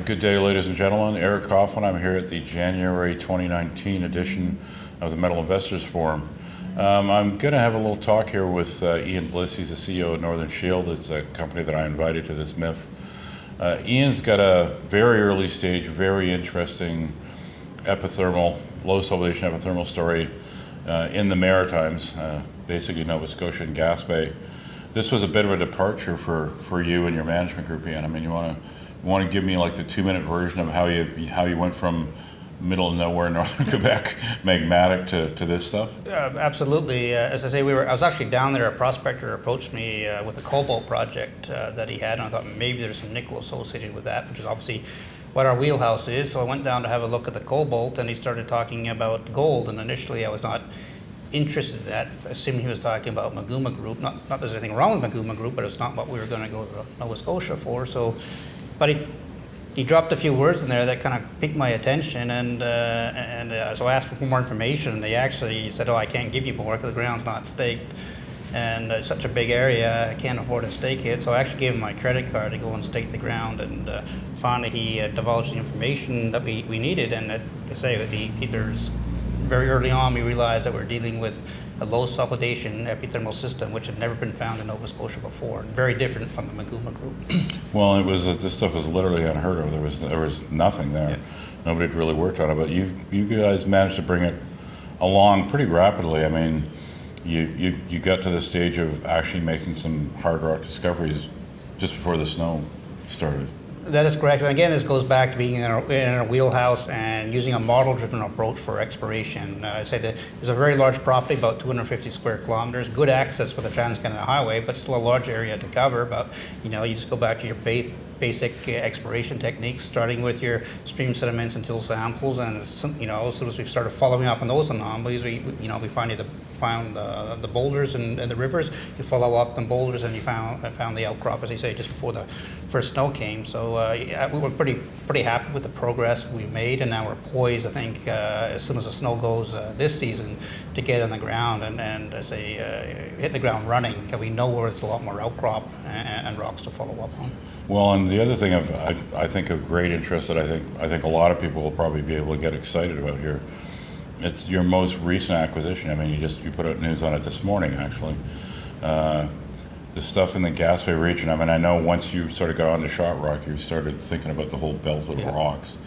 Good day, ladies and gentlemen. Eric Coffin. I'm here at the January 2019 edition of the Metal Investors Forum. I'm going to have a little talk here with Ian Bliss. He's the CEO of Northern Shield. It's a company that I invited to this MIF. Ian's got a very early stage, very interesting epithermal, low sublimation epithermal story in the Maritimes, basically Nova Scotia and Gas Bay. This was a bit of a departure for you and your management group, Ian. I mean, you want to give me like the 2-minute version of how you went from middle of nowhere northern Quebec magmatic to this stuff? Absolutely. As I say, I was actually down there. A prospector approached me with a cobalt project that he had, and I thought maybe there's some nickel associated with that, which is obviously what our wheelhouse is. So I went down to have a look at the cobalt, and he started talking about gold, and initially I was not interested in that, assuming he was talking about Maguma Group. Not that there's anything wrong with Maguma Group, but it's not what we were going to go to Nova Scotia for. So, but he dropped a few words in there that kind of piqued my attention, and so I asked for more information, and they actually said, "Oh, I can't give you more because the ground's not staked, and it's such a big area, I can't afford to stake it." So I actually gave him my credit card to go and stake the ground, and finally he divulged the information that we needed, and to say there's very early on we realized that we're dealing with a low sulfidation epithermal system which had never been found in Nova Scotia before, and very different from the Maguma Group. Well, this stuff was literally unheard of. There was nothing there. Yeah. Nobody had really worked on it, but you guys managed to bring it along pretty rapidly. I mean, you got to the stage of actually making some hard rock discoveries just before the snow started. That is correct. And again, this goes back to being in a wheelhouse and using a model-driven approach for exploration. I say that there's a very large property, about 250 square kilometers, good access with the Trans-Canada Highway, but still a large area to cover. But you just go back to your basic exploration techniques, starting with your stream sediments and till samples, and as soon as we started following up on those anomalies, we found the boulders and the rivers. You follow up the boulders, and you found the outcrop, as you say, just before the first snow came. So we were pretty happy with the progress we made, and now we're poised, I think, as soon as the snow goes this season, to get on the ground and hit the ground running, because we know where there's a lot more outcrop and rocks to follow up on. Well, and the other thing I think of great interest that I think a lot of people will probably be able to get excited about here, it's your most recent acquisition. I mean, you put out news on it this morning, actually. The stuff in the Gas Bay region. I mean, I know once you sort of got onto shot rock, you started thinking about the whole belt of rocks,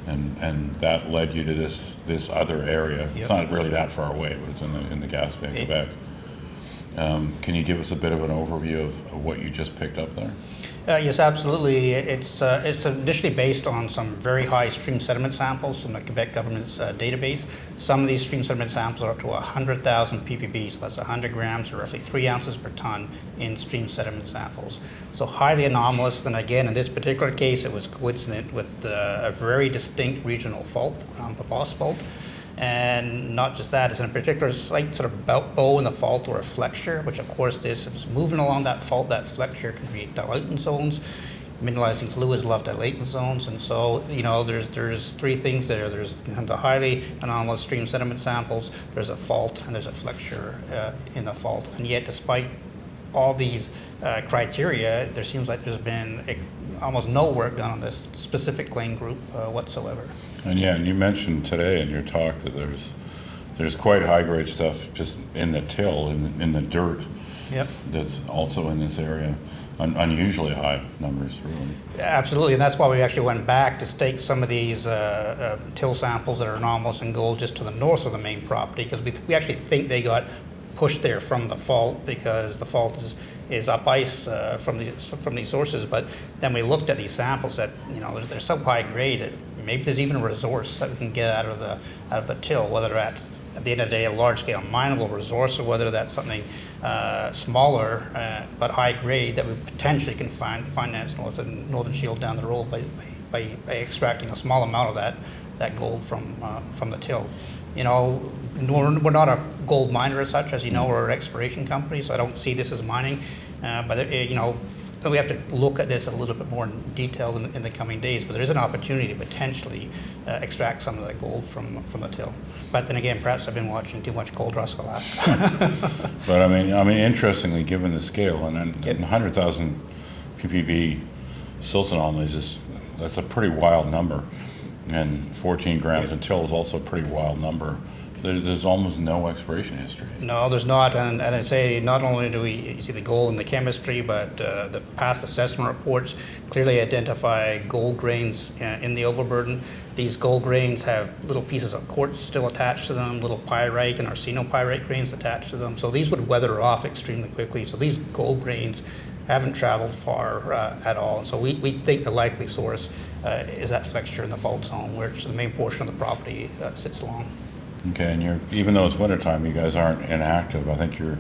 and that led you to this other area. Yep. It's not really that far away, but it's in the Gas Bay, Quebec. Can you give us a bit of an overview of what you just picked up there? Yes, absolutely. It's initially based on some very high stream sediment samples from the Quebec government's database. Some of these stream sediment samples are up to 100,000 ppb, so that's 100 grams or roughly 3 ounces per ton in stream sediment samples. So highly anomalous. And again, in this particular case, it was coincident with a very distinct regional fault, the Boss Fault. And not just that, it's in a particular slight sort of bow in the fault or a flexure, which of course if it's moving along that fault, that flexure can create dilatant zones. Mineralizing fluids love dilatant zones, and so there's three things there. There's the highly anomalous stream sediment samples, there's a fault, and there's a flexure in the fault. And yet, despite all these criteria, there seems like there's been almost no work done on this specific claim group whatsoever. And you mentioned today in your talk that there's quite high-grade stuff just in the till, in the dirt. Yep. That's also in this area. Unusually high numbers, really. Absolutely, and that's why we actually went back to stake some of these till samples that are anomalous in gold just to the north of the main property, because we actually think they got pushed there from the fault, because the fault is up ice from these sources. But then we looked at these samples that they're so high grade that maybe there's even a resource that we can get out of the till, whether that's at the end of the day a large scale mineable resource, or whether that's something smaller but high grade that we potentially can finance Northern Shield down the road by extracting a small amount of that gold from the till. We're not a gold miner as such, as you know. We're an exploration company, so I don't see this as mining. But we have to look at this a little bit more in detail in the coming days. But there is an opportunity to potentially extract some of that gold from the till. But then again, perhaps I've been watching too much Gold Rush Alaska. But I mean, interestingly, given the scale, and 100,000 ppb silt anomalies is that's a pretty wild number. And 14 grams in till is also a pretty wild number. There's almost no exploration history. No, there's not, and I say not only do we see the gold in the chemistry, but the past assessment reports clearly identify gold grains in the overburden. These gold grains have little pieces of quartz still attached to them, little pyrite and arsenopyrite grains attached to them, so these would weather off extremely quickly. So these gold grains haven't traveled far at all. So we think the likely source is that flexure in the fault zone, which the main portion of the property sits along. Okay, and even though it's wintertime, you guys aren't inactive. I think you're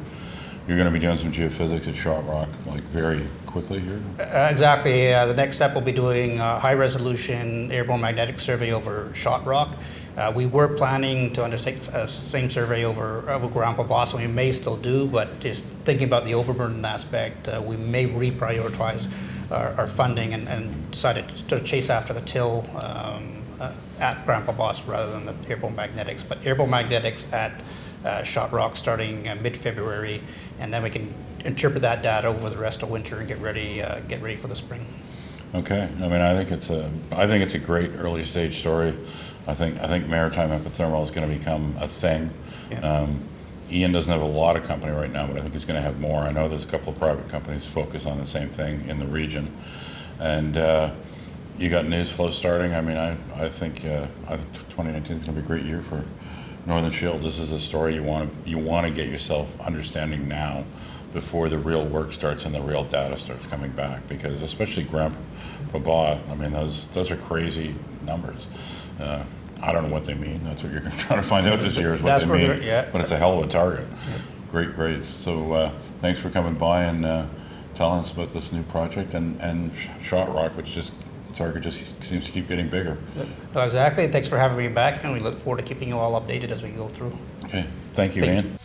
going to be doing some geophysics at Shot Rock like very quickly here. Exactly. The next step will be doing a high-resolution airborne magnetic survey over Shot Rock. We were planning to undertake a same survey over Grandpa Boss, and we may still do, but just thinking about the overburden aspect, we may reprioritize our funding and decided to chase after the till at Grandpa Boss rather than the airborne magnetics. But airborne magnetics at Shot Rock starting mid-February, and then we can interpret that data over the rest of winter and get ready for the spring. Okay, I mean, I think it's a great early stage story. I think maritime epithermal is going to become a thing. Yeah. Ian doesn't have a lot of company right now, but I think he's going to have more. I know there's a couple of private companies focused on the same thing in the region, and you got news flow starting. I mean, I think 2019 is going to be a great year for Northern Shield. This is a story you want to get yourself understanding now, before the real work starts and the real data starts coming back. Because especially Grandpa Boss, I mean, those are crazy numbers. I don't know what they mean. That's what you're trying to find out this year is what they mean. Yeah. But it's a hell of a target. Yeah. Great grades. So thanks for coming by and telling us about this new project and Shot Rock, which the target just seems to keep getting bigger. No, exactly. Thanks for having me back, and we look forward to keeping you all updated as we go through. Okay. Thank you, Ian.